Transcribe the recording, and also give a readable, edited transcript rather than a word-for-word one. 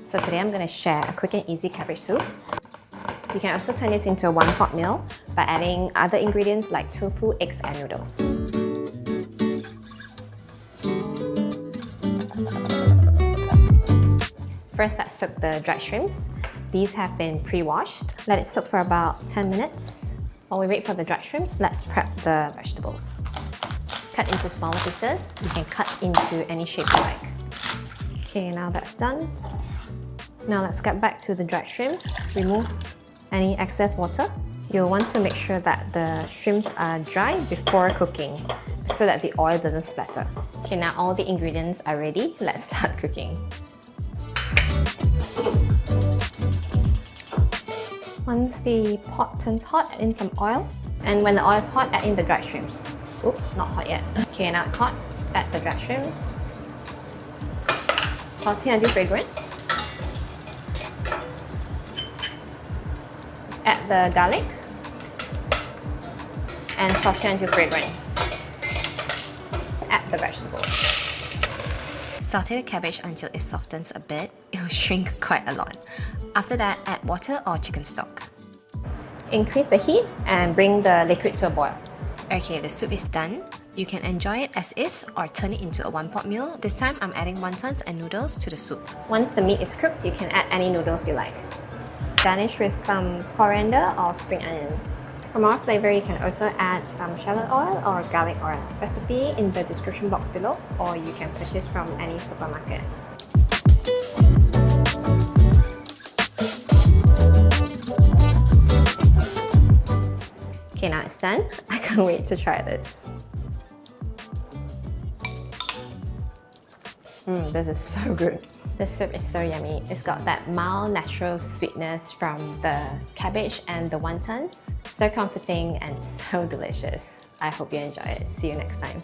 So today I'm going to share a quick and easy cabbage soup. You can also turn this into a one-pot meal by adding other ingredients like tofu, eggs and noodles. First, let's soak the dried shrimps. These have been pre-washed. Let it soak for about 10 minutes. While we wait for the dried shrimps, let's prep the vegetables. Cut into smaller pieces. You can cut into any shape you like. Okay, now that's done. Now let's get back to the dried shrimps. Remove any excess water. You'll want to make sure that the shrimps are dry before cooking so that the oil doesn't splatter. Okay, now all the ingredients are ready. Let's start cooking. Once the pot turns hot, add in some oil. And when the oil is hot, add in the dried shrimps. Oops, not hot yet. Okay, now it's hot. Add the dried shrimps. Saute until fragrant. Add the garlic. And saute until fragrant. Add the vegetables. Saute the cabbage until it softens a bit. It'll shrink quite a lot. After that, add water or chicken stock. Increase the heat and bring the liquid to a boil. Okay, the soup is done. You can enjoy it as is or turn it into a one-pot meal. This time, I'm adding wontons and noodles to the soup. Once the meat is cooked, you can add any noodles you like. Garnish with some coriander or spring onions. For more flavor, you can also add some shallot oil or garlic oil. Recipe in the description box below, or you can purchase from any supermarket. Okay, now it's done. I can't wait to try this. This is so good. This soup is so yummy. It's got that mild, natural sweetness from the cabbage and the wontons. So comforting and so delicious. I hope you enjoy it. See you next time.